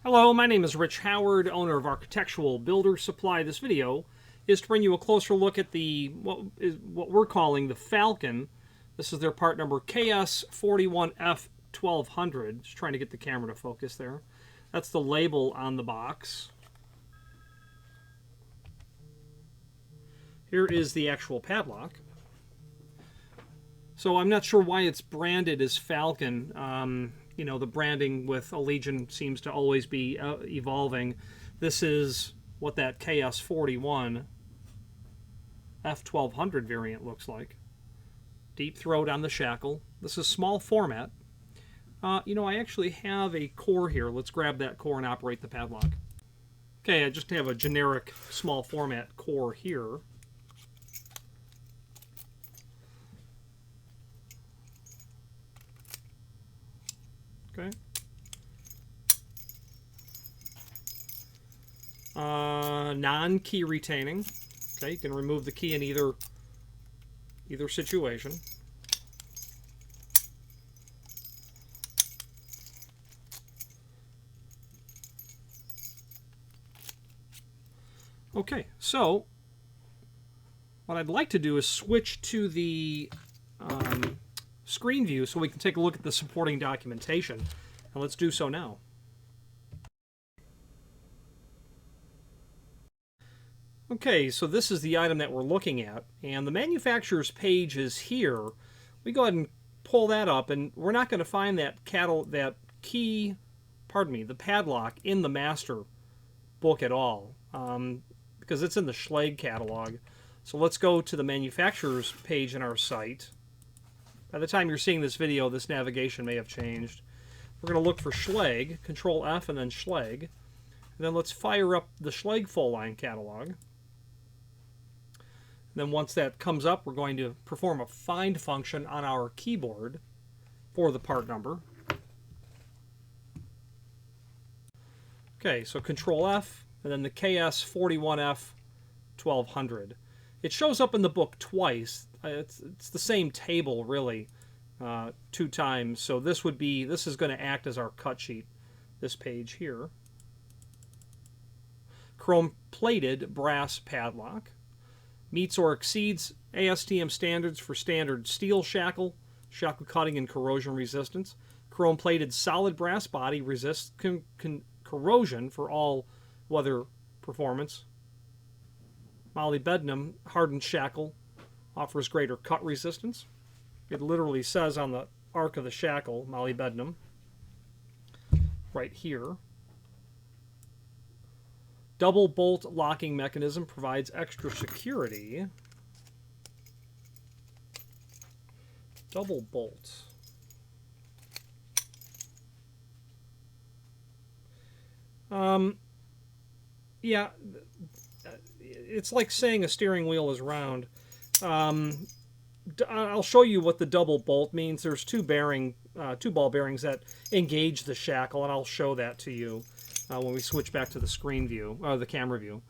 Hello, my name is Rich Howard, owner of Architectural Builder Supply. This video is to bring you a closer look at what we're calling the Falcon. This is their part number Ks41F1200. Just trying to get the camera to focus there. That's the label on the box. Here is the actual padlock. So I'm not sure why it's branded as Falcon. You know, the branding with Allegiant seems to always be evolving. This is what that Ks41 F1200 variant looks like. Deep throat on the shackle. This is small format. You know, I actually have a core here. Let's grab that core and operate the padlock. Okay, I just have a generic small format core here. Okay. Non-key retaining. Okay, you can remove the key in either situation. Okay, so what I'd like to do is switch to the screen view so we can take a look at the supporting documentation. And let's do so now. Okay, so this is the item that we're looking at, and the manufacturer's page is here. We go ahead and pull that up, and we're not going to find the padlock in the master book at all, because it's in the Schlage catalog. So let's go to the manufacturer's page in our site. By the time you're seeing this video, this navigation may have changed. We're going to look for Schlage, Control F and then Schlage. And then let's fire up the Schlage full line catalog. And then once that comes up, we're going to perform a find function on our keyboard for the part number. Okay, so Control F and then the Ks41F1200. It shows up in the book twice. It's the same table, really, 2 times. So this is going to act as our cut sheet, this page here. Chrome-plated brass padlock. Meets or exceeds ASTM standards for standard steel shackle cutting and corrosion resistance. Chrome-plated solid brass body resists corrosion for all weather performance. Molybdenum hardened shackle offers greater cut resistance. It literally says on the arc of the shackle, molybdenum, right here. Double bolt locking mechanism provides extra security. Double bolt. Yeah, it's like saying a steering wheel is round. I'll show you what the double bolt means. There's two ball bearings that engage the shackle, and I'll show that to you when we switch back to the screen view, or the camera view.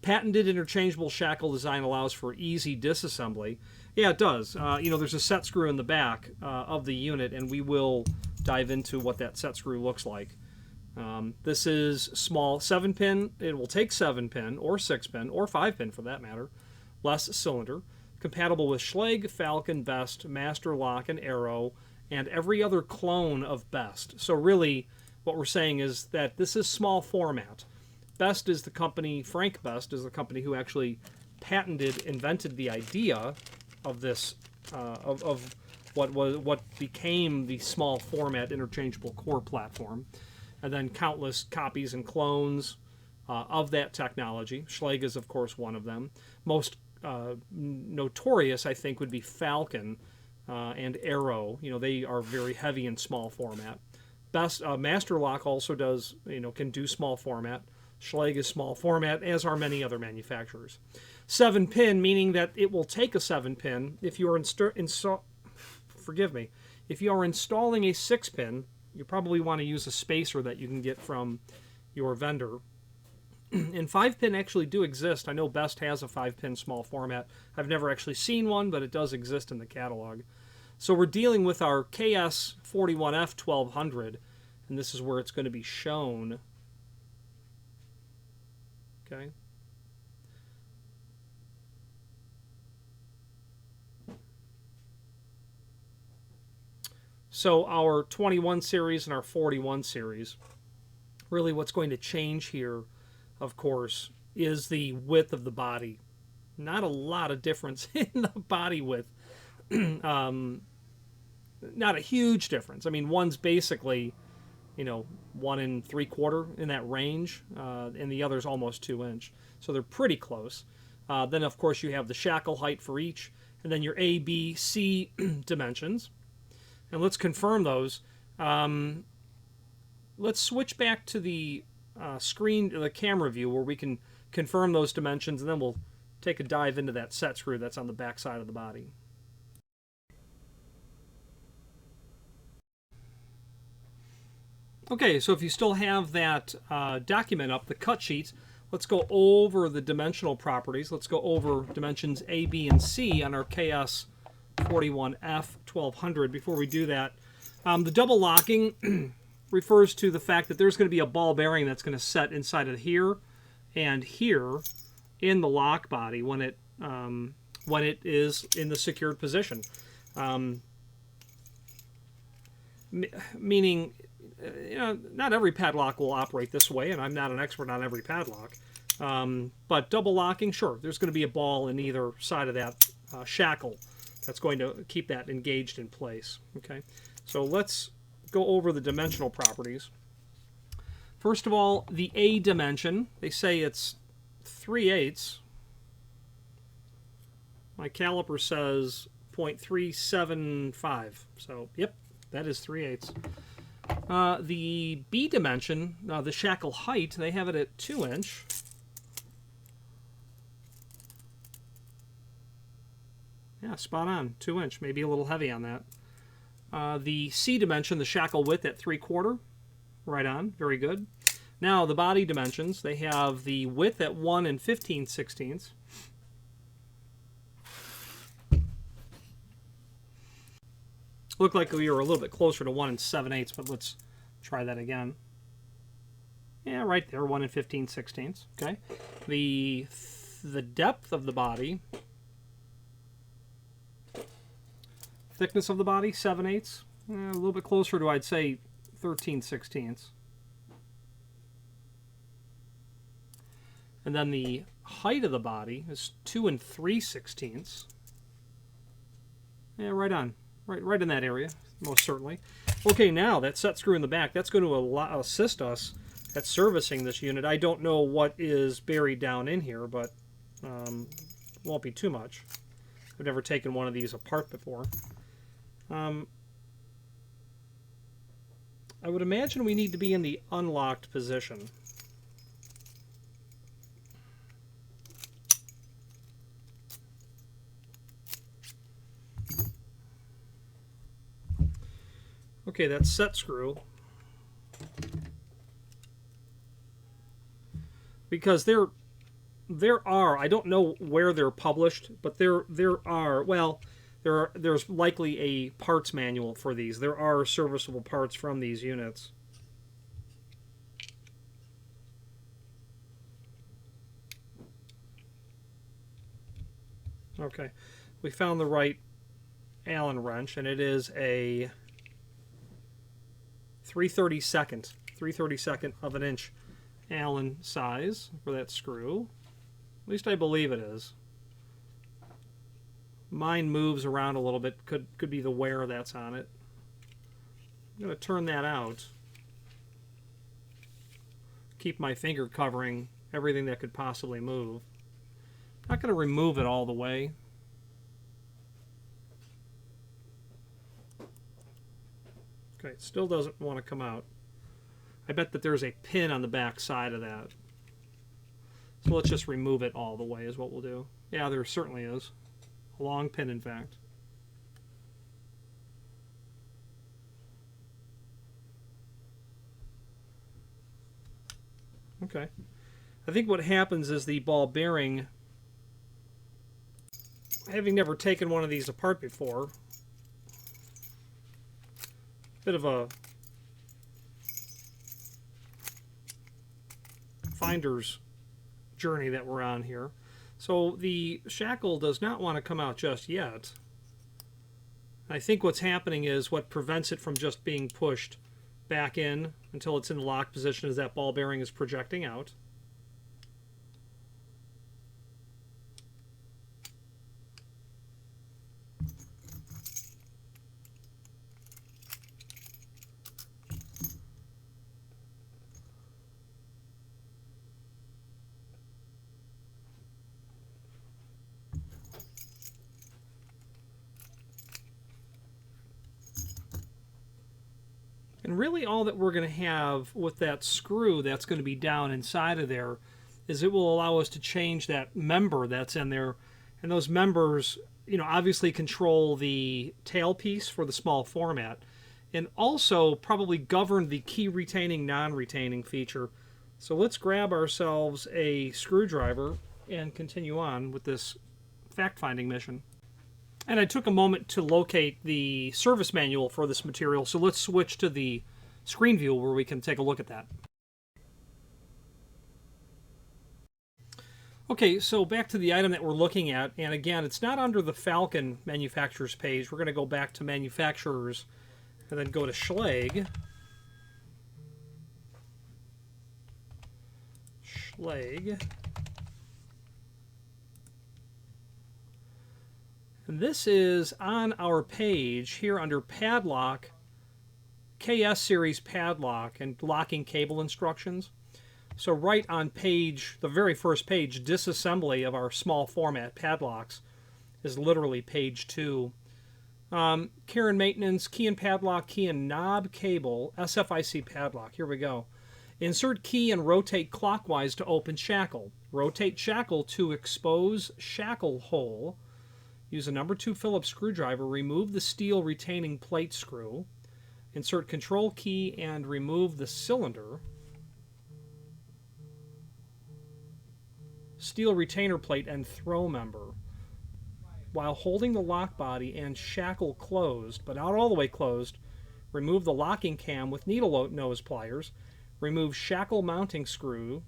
Patented interchangeable shackle design allows for easy disassembly. Yeah, it does. You know, there's a set screw in the back of the unit, and we will dive into what that set screw looks like. This is small 7-pin. It will take 7-pin or 6-pin or 5-pin for that matter. Less cylinder. Compatible with Schlage, Falcon, Best, Master Lock, and Arrow, and every other clone of Best. So really, what we're saying is that this is small format. Best is the company, Frank Best is the company who actually invented the idea of this, of what became the small format interchangeable core platform. And then countless copies and clones of that technology. Schlage is, of course, one of them. Most notorious, I think, would be Falcon and Arrow. You know, they are very heavy in small format. Master Lock also does, you know, can do small format. Schlage is small format, as are many other manufacturers. 7-pin, meaning that it will take a 7-pin. If you are if you are installing a 6-pin, you probably want to use a spacer that you can get from your vendor. And 5-pin actually do exist. I know Best has a 5-pin small format. I've never actually seen one, but it does exist in the catalog. So we're dealing with our Ks41F1200, and this is where it's going to be shown Okay. So our 21 series and our 41 series, really what's going to change here, of course, is the width of the body. Not a lot of difference in the body width. Not a huge difference. I mean, one's basically, 1 3/4 in that range, and the other's almost 2 inch. So they're pretty close. Then, of course, you have the shackle height for each, and then your A, B, C dimensions. And let's confirm those. Let's switch back to the the camera view, where we can confirm those dimensions, and then we'll take a dive into that set screw that's on the back side of the body. Okay, so if you still have that document up, the cut sheet, let's go over the dimensional properties. Let's go over dimensions A, B, and C on our Ks41F1200. Before we do that, the double locking refers to the fact that there's going to be a ball bearing that's going to set inside of here and here in the lock body when it is in the secured position. Meaning, not every padlock will operate this way, and I'm not an expert on every padlock. But double locking, sure, there's going to be a ball in either side of that shackle that's going to keep that engaged in place. Okay, so let's go over the dimensional properties. First of all, the A dimension, they say it's 3/8. My caliper says 0.375, so yep, that is 3/8. The B dimension, the shackle height, they have it at 2 inch. Yeah, spot on, 2 inch, maybe a little heavy on that. The C dimension, the shackle width at 3/4, right on, very good. Now the body dimensions, they have the width at 1 15/16. Looked like we were a little bit closer to 1 7/8, but let's try that again. Yeah, right there, 1 15/16. Okay. The depth of the body, thickness of the body, 7/8. A little bit closer to, I'd say, 13/16. And then the height of the body is 2 3/16. Yeah, right on. Right in that area, most certainly. Okay, now that set screw in the back, that's going to assist us at servicing this unit. I don't know what is buried down in here, but won't be too much. I've never taken one of these apart before. I would imagine we need to be in the unlocked position. Okay, that's set screw. Because there are, I don't know where they're published, but there's likely a parts manual for these. There are serviceable parts from these units. Okay, we found the right Allen wrench, and it is a 3/32 of an inch Allen size for that screw. At least I believe it is. Mine moves around a little bit. Could be the wear that's on it. I'm going to turn that out. Keep my finger covering everything that could possibly move. Not going to remove it all the way. Okay, it still doesn't want to come out. I bet that there's a pin on the back side of that. So let's just remove it all the way is what we'll do. Yeah, there certainly is. A long pin, in fact. Okay. I think what happens is the ball bearing, having never taken one of these apart before, bit of a finder's journey that we're on here. So the shackle does not want to come out just yet. I think what's happening is what prevents it from just being pushed back in until it's in the lock position is that ball bearing is projecting out. And really all that we're going to have with that screw that's going to be down inside of there is it will allow us to change that member that's in there. And those members, you know, obviously control the tailpiece for the small format and also probably govern the key retaining, non-retaining feature. So let's grab ourselves a screwdriver and continue on with this fact-finding mission. And I took a moment to locate the service manual for this material, so let's switch to the screen view where we can take a look at that. Okay, so back to the item that we're looking at, and again, it's not under the Falcon manufacturer's page. We're going to go back to manufacturers and then go to Schlage. And this is on our page here under Padlock, KS Series Padlock, and locking cable instructions. So right on page, the very first page, disassembly of our small format padlocks is literally page 2. Care and maintenance, key and padlock, key and knob cable, SFIC padlock. Here we go. Insert key and rotate clockwise to open shackle. Rotate shackle to expose shackle hole. Use a number 2 Phillips screwdriver. Remove the steel retaining plate screw. Insert control key and remove the cylinder. Steel retainer plate and throw member. While holding the lock body and shackle closed, but not all the way closed, remove the locking cam with needle nose pliers. Remove shackle mounting screw.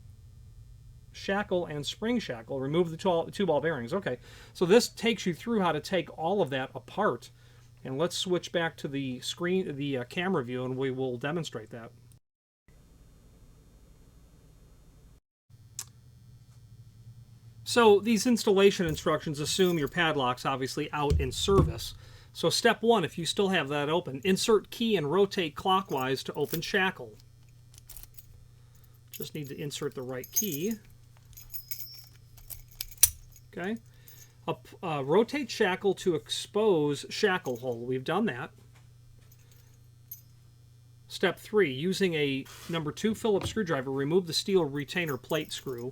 Shackle and spring shackle. Remove the 2 ball bearings. Okay, so this takes you through how to take all of that apart. And let's switch back to the screen, the camera view, and we will demonstrate that. So these installation instructions assume your padlock's obviously out in service. So step 1, if you still have that open, insert key and rotate clockwise to open shackle. Just need to insert the right key. Okay. Rotate shackle to expose shackle hole. We've done that. Step 3, using a number 2 Phillips screwdriver, remove the steel retainer plate screw.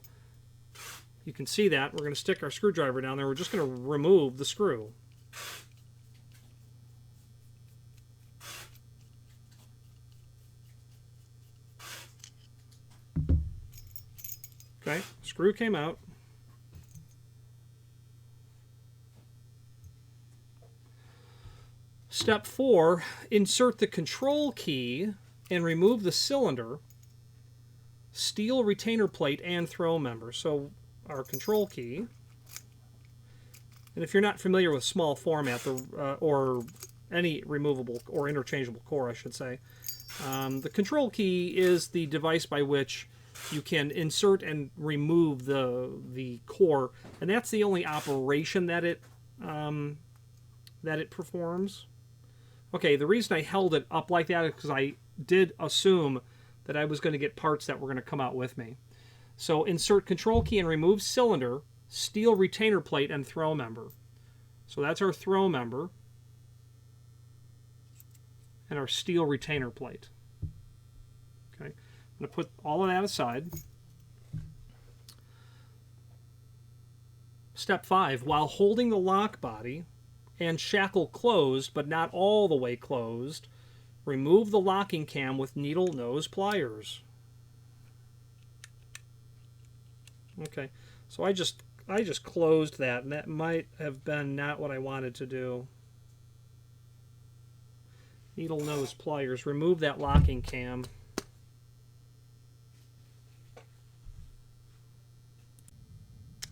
You can see that. We're going to stick our screwdriver down there. We're just going to remove the screw. Okay, screw came out. Step 4, insert the control key and remove the cylinder, steel retainer plate, and throw member. So our control key. And if you're not familiar with small format or any removable or interchangeable core, I should say, the control key is the device by which you can insert and remove the core, and that's the only operation that it performs. Okay, the reason I held it up like that is because I did assume that I was going to get parts that were going to come out with me. So insert control key and remove cylinder, steel retainer plate, and throw member. So that's our throw member and our steel retainer plate. Okay, I'm going to put all of that aside. Step 5, while holding the lock body and shackle closed, but not all the way closed, remove the locking cam with needle nose pliers. Okay, so I just closed that, and that might have been not what I wanted to do. Needle nose pliers, remove that locking cam.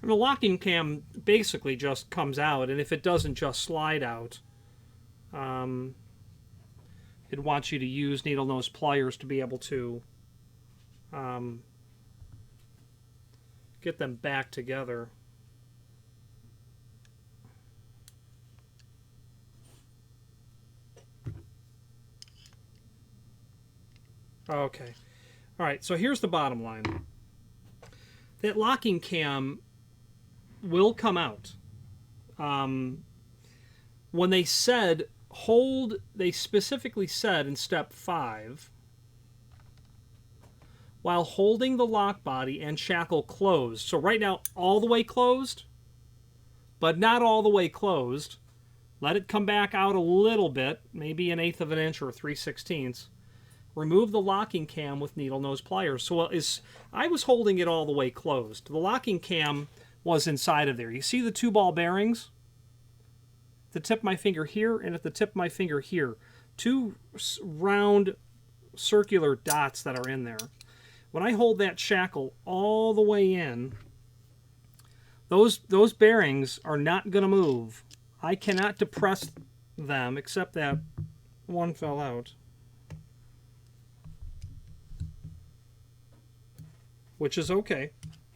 And the locking cam basically just comes out, and if it doesn't just slide out, it wants you to use needle nose pliers to be able to get them back together. Okay. All right, so here's the bottom line. That locking cam will come out. When they said hold, they specifically said in step 5, while holding the lock body and shackle closed. So right now, all the way closed, but not all the way closed. Let it come back out a little bit, maybe 1/8 of an inch or 3/16. Remove the locking cam with needle nose pliers. So I was holding it all the way closed. The locking cam was inside of there. You see the 2 ball bearings? At the tip of my finger here and at the tip of my finger here. 2 round circular dots that are in there. When I hold that shackle all the way in, those bearings are not going to move. I cannot depress them, except that one fell out, which is okay.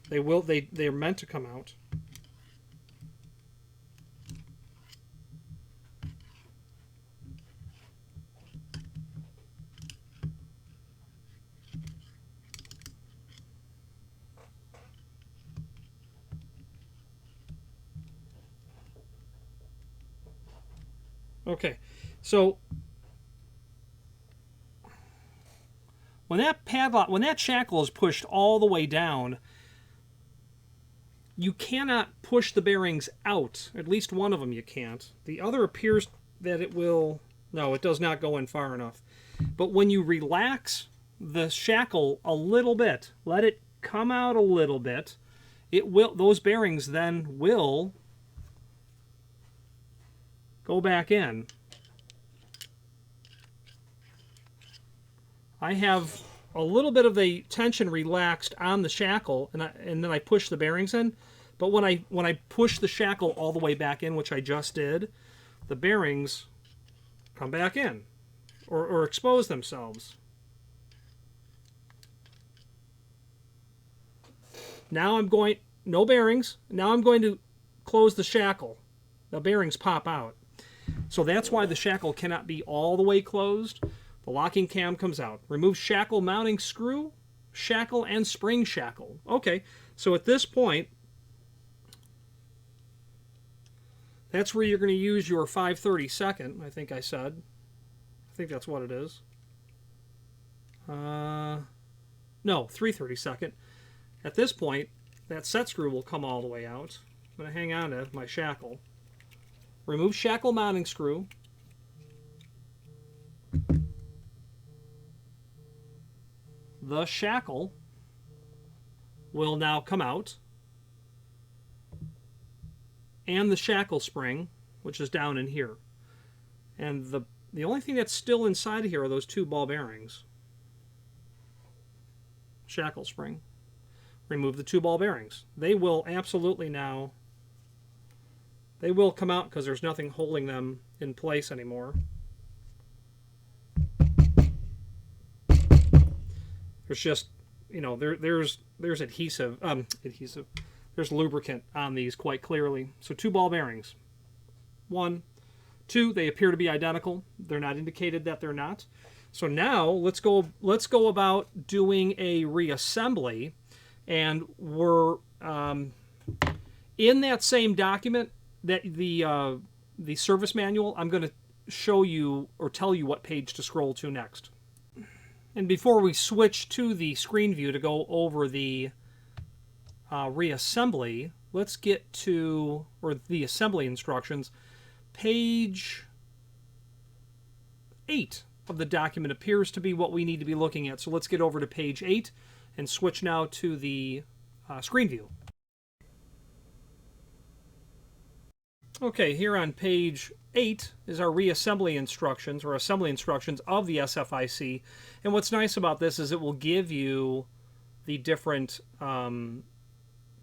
They're meant to come out. Okay, so when that shackle is pushed all the way down, you cannot push the bearings out. At least one of them you can't. The other appears that it will. No, it does not go in far enough. But when you relax the shackle a little bit, let it come out a little bit, those bearings then will go back in. I have a little bit of the tension relaxed on the shackle, and then I push the bearings in. But when I push the shackle all the way back in, which I just did, the bearings come back in or expose themselves. Now no bearings. Now I'm going to close the shackle. The bearings pop out. So that's why the shackle cannot be all the way closed. The locking cam comes out. Remove shackle mounting screw, shackle, and spring shackle. Okay, so at this point, that's where you're going to use your 5/32, I think I said. I think that's what it is. No, 3/32. At this point, that set screw will come all the way out. I'm going to hang on to my shackle. Remove shackle mounting screw. The shackle will now come out. And the shackle spring, which is down in here. And the only thing that's still inside of here are those 2 ball bearings. Shackle spring. Remove the 2 ball bearings. They will absolutely now, they will come out because there's nothing holding them in place anymore. There's just, there's adhesive, there's lubricant on these quite clearly. So 2 ball bearings. 1, 2, they appear to be identical. They're not indicated that they're not. So now let's go about doing a reassembly, and we're in that same document, that the service manual, I'm going to show you or tell you what page to scroll to next. And before we switch to the screen view to go over the reassembly, let's get to, or the assembly instructions, page 8 of the document appears to be what we need to be looking at. So let's get over to page 8 and switch now to the screen view. Okay, here on page 8 is our reassembly instructions, or assembly instructions of the SFIC. And what's nice about this is it will give you the different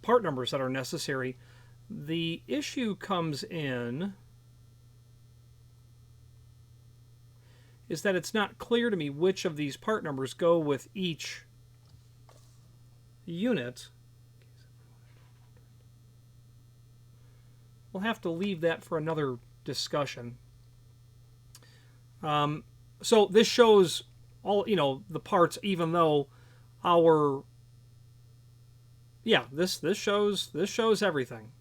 part numbers that are necessary. The issue comes in is that it's not clear to me which of these part numbers go with each unit. We'll have to leave that for another discussion. So this shows all, the parts, even though our, this shows everything.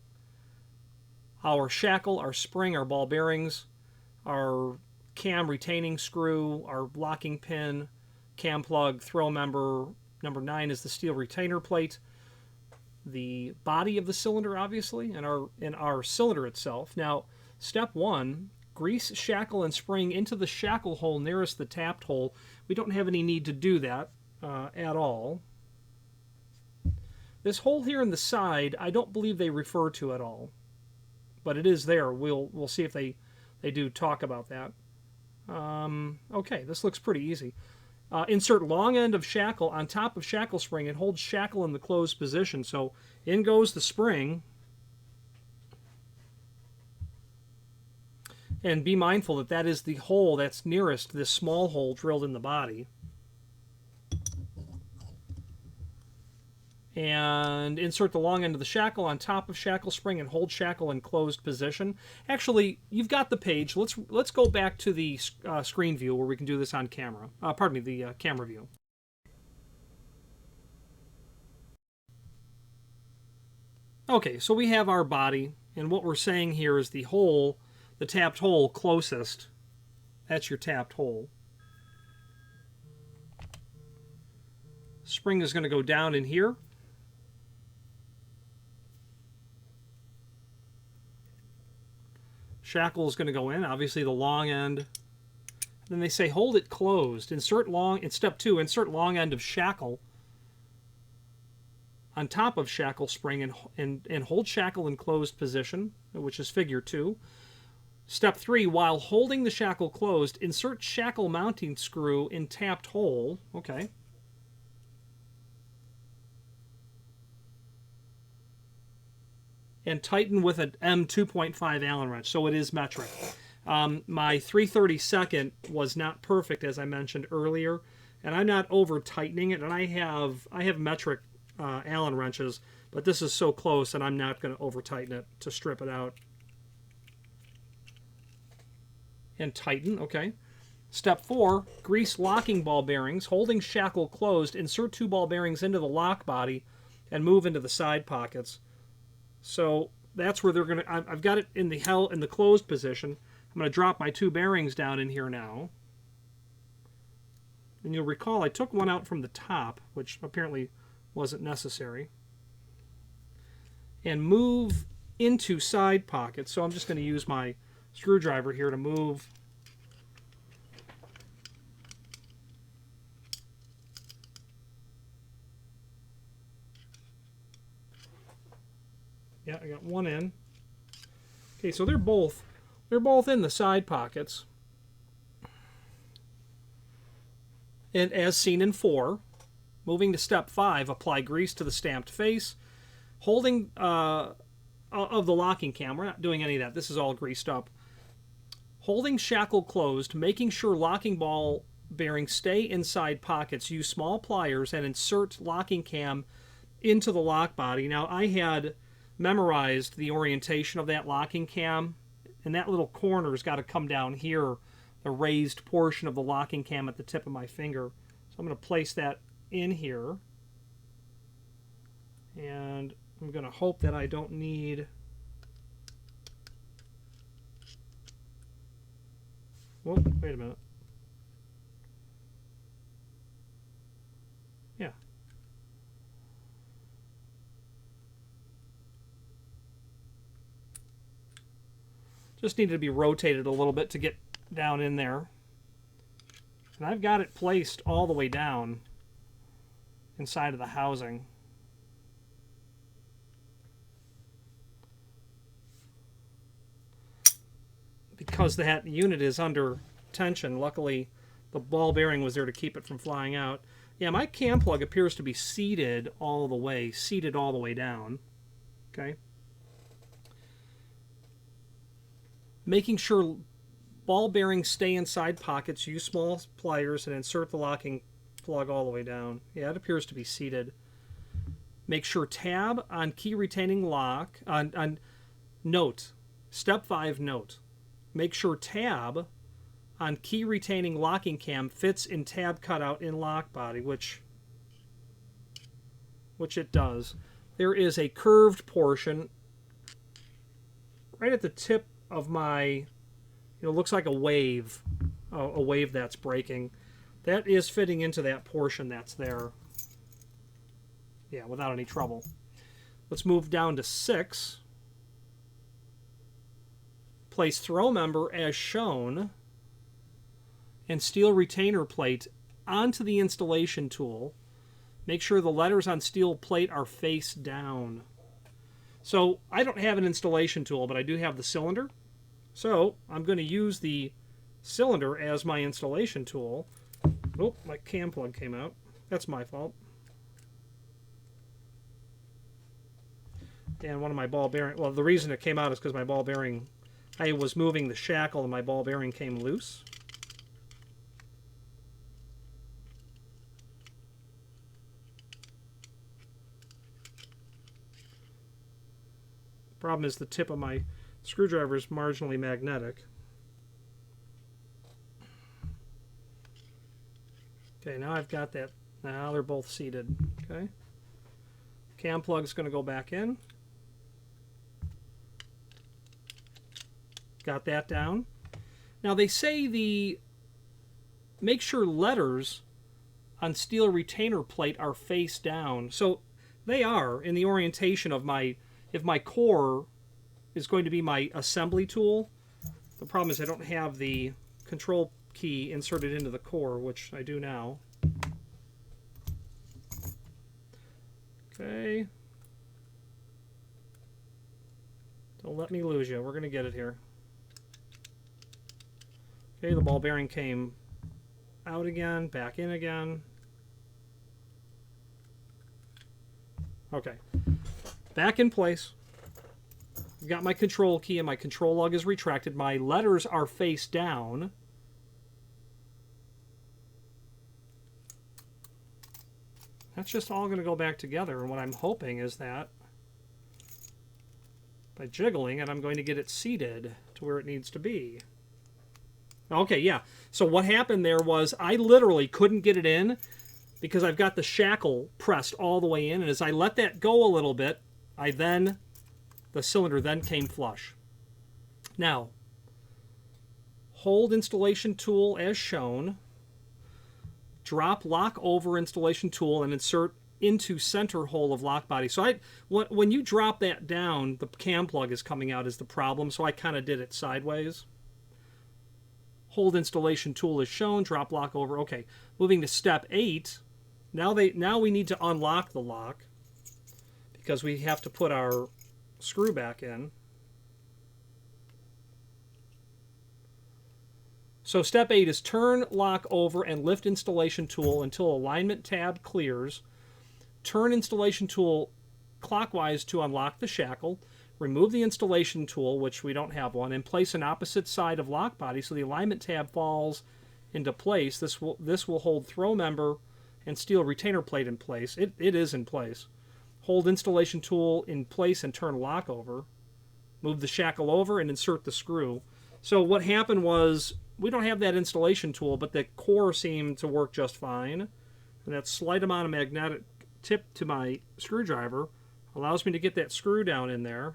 Our shackle, our spring, our ball bearings, our cam retaining screw, our locking pin, cam plug, throw member. Number 9 is the steel retainer plate. The body of the cylinder, obviously, and our cylinder itself. Now, step 1, grease shackle and spring into the shackle hole nearest the tapped hole. We don't have any need to do that at all. This hole here in the side, I don't believe they refer to at all, but it is there. We'll see if they do talk about that. Okay, this looks pretty easy. Insert long end of shackle on top of shackle spring and hold shackle in the closed position. So in goes the spring. And be mindful that that is the hole that's nearest this small hole drilled in the body. And insert the long end of the shackle on top of shackle spring and hold shackle in closed position. Actually, you've got the page. Let's go back to the screen view where we can do this on camera. Pardon me, the camera view. Okay, so we have our body, and what we're saying here is the hole, the tapped hole closest. That's your tapped hole. Spring is going to go down in here. Shackle is going to go in, obviously the long end. Then they say hold it closed. In step 2, insert long end of shackle on top of shackle spring and hold shackle in closed position, which is figure 2. Step 3, while holding the shackle closed, insert shackle mounting screw in tapped hole. Okay. And tighten with an M2.5 Allen wrench, so it is metric. My 3/32 was not perfect, as I mentioned earlier, and I'm not over tightening it. And I have metric Allen wrenches, but this is so close, and I'm not going to over tighten it to strip it out. And tighten, okay. Step 4, grease locking ball bearings, holding shackle closed. Insert 2 ball bearings into the lock body, and move into the side pockets. So that's where they're going to... I've got it in the closed position. I'm going to drop my 2 bearings down in here now. And you'll recall I took one out from the top, which apparently wasn't necessary. And move into side pockets. So I'm just going to use my screwdriver here to move. Yeah, I got one in. Okay, so they're both in the side pockets. And as seen in 4, moving to step 5, apply grease to the stamped face. Holding of the locking cam, we're not doing any of that. This is all greased up. Holding shackle closed, making sure locking ball bearings stay inside pockets. Use small pliers and insert locking cam into the lock body. Now, I had memorized the orientation of that locking cam, and that little corner's got to come down here, the raised portion of the locking cam at the tip of my finger. So I'm going to place that in here, and I'm going to hope that I don't need... Whoa, wait a minute. Yeah. Just needed to be rotated a little bit to get down in there. And I've got it placed all the way down inside of the housing. Because that unit is under tension, luckily the ball bearing was there to keep it from flying out. Yeah, my cam plug appears to be seated all the way down. Okay. Making sure ball bearings stay inside pockets, use small pliers and insert the locking plug all the way down. Yeah, it appears to be seated. Make sure tab on key retaining lock, on note, step 5 note. Make sure tab on key retaining locking cam fits in tab cutout in lock body, which it does. There is a curved portion right at the tip of my, looks like a wave that's breaking. That is fitting into that portion that's there. Yeah, without any trouble. Let's move down to 6. Place throw member as shown and steel retainer plate onto the installation tool. Make sure the letters on steel plate are face down. So I don't have an installation tool, but I do have the cylinder. So I'm going to use the cylinder as my installation tool. Oh, my cam plug came out. That's my fault. And one of my ball bearing, well, the reason it came out is because my ball bearing, I was moving the shackle and my ball bearing came loose. Problem is the tip of my screwdriver is marginally magnetic. Okay, now I've got that. Now they're both seated. Okay. Cam plug's going to go back in. Got that down. Now they say make sure letters on steel retainer plate are face down. So they are in the orientation of if my core is going to be my assembly tool. The problem is I don't have the control key inserted into the core, which I do now. Okay. Don't let me lose you. We're going to get it here. Okay, the ball bearing came out again, back in again. Okay. Back in place. I've got my control key and my control lug is retracted. My letters are face down. That's just all going to go back together. And what I'm hoping is that by jiggling it, I'm going to get it seated to where it needs to be. Okay, yeah. So what happened there was I literally couldn't get it in because I've got the shackle pressed all the way in. And as I let that go a little bit, the cylinder then came flush. Now, hold installation tool as shown. Drop lock over installation tool and insert into center hole of lock body. So when you drop that down, the cam plug is coming out is the problem. So I kind of did it sideways. Hold installation tool as shown. Drop lock over. Okay, moving to step 8. Now we need to unlock the lock because we have to put our screw back in. So step 8 is turn lock over and lift installation tool until alignment tab clears. Turn installation tool clockwise to unlock the shackle. Remove the installation tool, which we don't have one, and place an opposite side of lock body so the alignment tab falls into place. This will hold throw member and steel retainer plate in place. It is in place. Hold installation tool in place and turn lock over. Move the shackle over and insert the screw. So what happened was we don't have that installation tool, but the core seemed to work just fine. And that slight amount of magnetic tip to my screwdriver allows me to get that screw down in there.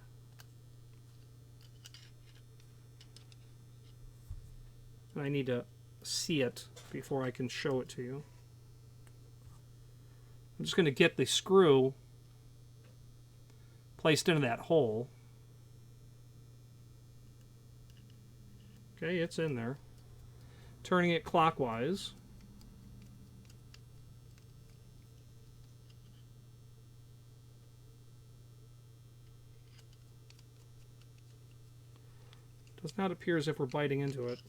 And I need to see it before I can show it to you. I'm just going to get the screw placed into that hole. Okay, it's in there. Turning it clockwise. Does not appear as if we're biting into it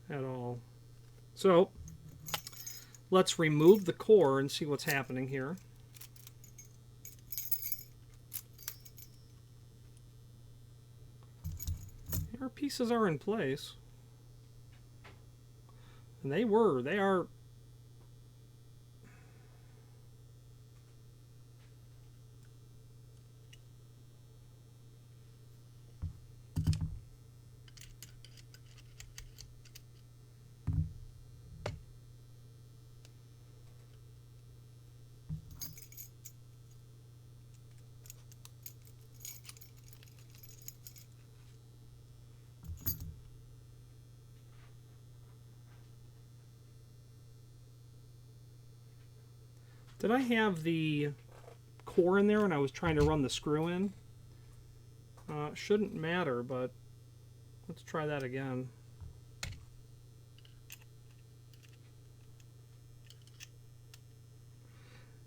at all. So let's remove the core and see what's happening here. pieces are in place. And they are. Did I have the core in there when I was trying to run the screw in? Shouldn't matter, but let's try that again.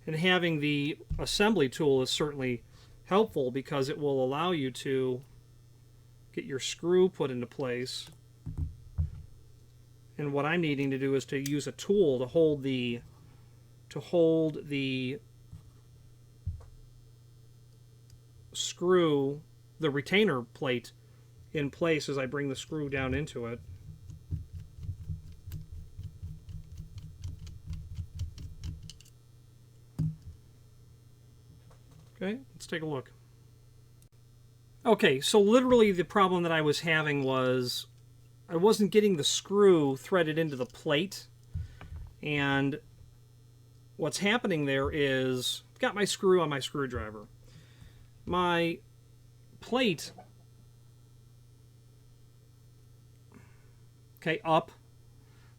And having the assembly tool is certainly helpful because it will allow you to get your screw put into place. And what I'm needing to do is to use a tool to hold the screw, the retainer plate, in place as I bring the screw down into it. Okay, let's take a look. Okay, so literally the problem that I was having was I wasn't getting the screw threaded into the plate, and what's happening there is I've got my screw on my screwdriver. My plate, okay, up,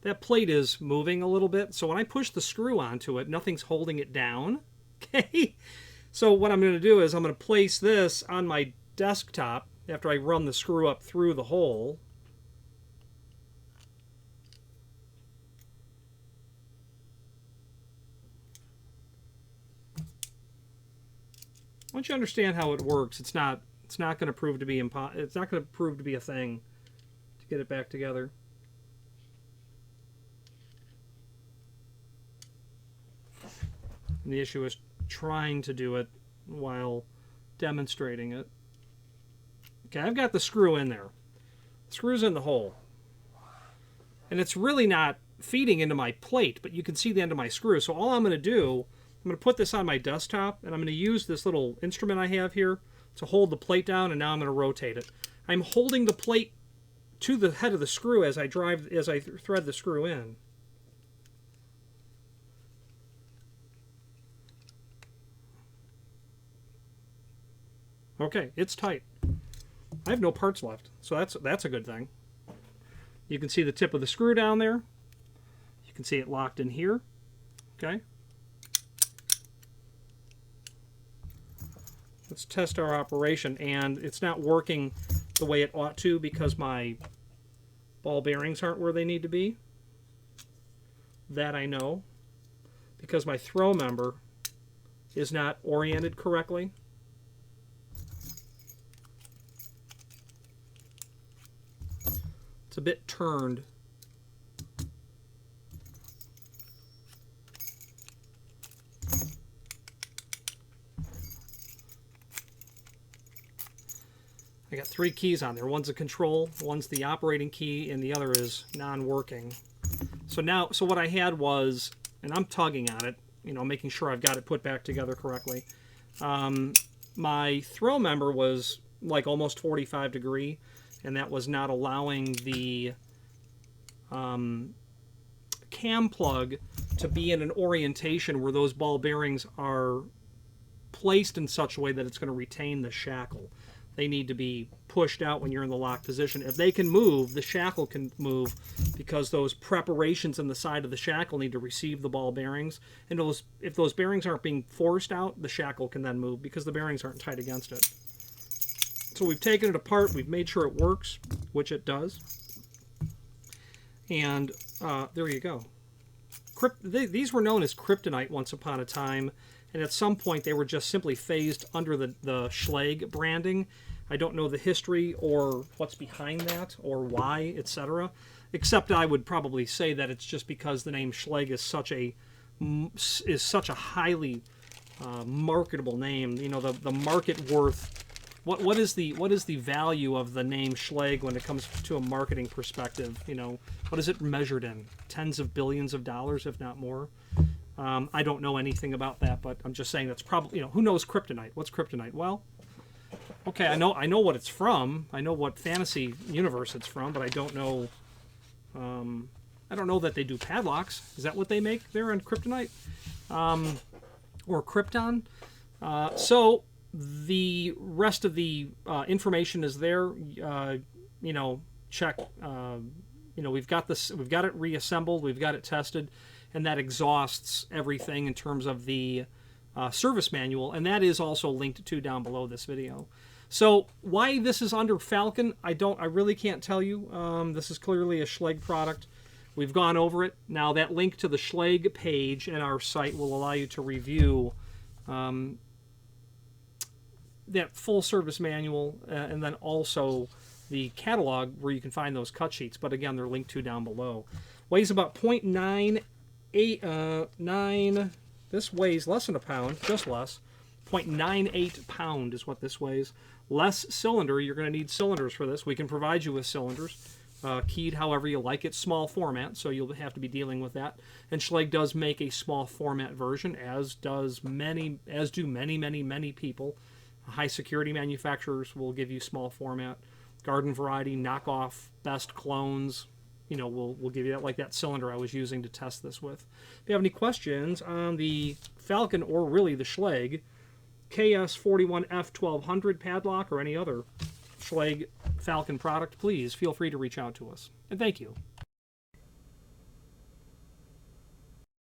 that plate is moving a little bit, so when I push the screw onto it, nothing's holding it down. Okay, so what I'm going to do is I'm going to place this on my desktop after I run the screw up through the hole. Once you understand how it works, it's not going to prove to be a thing to get it back together. And the issue is trying to do it while demonstrating it. Okay, I've got the screw in there. The screw's in the hole. And it's really not feeding into my plate, but you can see the end of my screw. So all I'm going to do, I'm going to put this on my desktop, and I'm going to use this little instrument I have here to hold the plate down, and now I'm going to rotate it. I'm holding the plate to the head of the screw as I thread the screw in. Okay, it's tight. I have no parts left, so that's a good thing. You can see the tip of the screw down there. You can see it locked in here. Okay. Let's test our operation, and it's not working the way it ought to because my ball bearings aren't where they need to be. That I know, because my throw member is not oriented correctly. It's a bit turned. I got 3 keys on there. One's a control, one's the operating key, and the other is non-working. So what I had was, and I'm tugging on it, you know, making sure I've got it put back together correctly. My throw member was like almost 45 degree, and that was not allowing the cam plug to be in an orientation where those ball bearings are placed in such a way that it's going to retain the shackle. They need to be pushed out when you're in the lock position. If they can move, the shackle can move because those preparations in the side of the shackle need to receive the ball bearings. And if those bearings aren't being forced out, the shackle can then move because the bearings aren't tight against it. So we've taken it apart. We've made sure it works, which it does. And there you go. These were known as kryptonite once upon a time. And at some point, they were just simply phased under the Schlage branding. I don't know the history or what's behind that or why, etc. Except I would probably say that it's just because the name Schlage is such a highly marketable name. You know, the market worth what is the value of the name Schlage when it comes to a marketing perspective? You know, what is it measured in? Tens of billions of dollars, if not more. I don't know anything about that, but I'm just saying that's probably, you know, who knows kryptonite? What's kryptonite? Well, okay, I know what it's from. I know what fantasy universe it's from, but I don't know that they do padlocks. Is that what they make there on kryptonite? Or Krypton? So the rest of the information is there. You know, check. You know, we've got it reassembled, we've got it tested, and that exhausts everything in terms of the service manual, and that is also linked to down below this video. So why this is under Falcon, I really can't tell you. This is clearly a Schlage product. We've gone over it. Now that link to the Schlage page in our site will allow you to review that full service manual and then also the catalog where you can find those cut sheets. But again, they're linked to down below. Weighs about 0.98, this weighs less than a pound, just less. 0.98 pound is what this weighs. Less cylinder, you're going to need cylinders for this. We can provide you with cylinders. Keyed however you like. It's small format, so you'll have to be dealing with that. And Schlage does make a small format version, as do many people. High security manufacturers will give you small format. Garden variety, knockoff, best clones, you know, we'll give you that, like that cylinder I was using to test this with. If you have any questions on the Falcon or really the Schlage Ks41 F1200 padlock or any other Schlage Falcon product, please feel free to reach out to us. And thank you.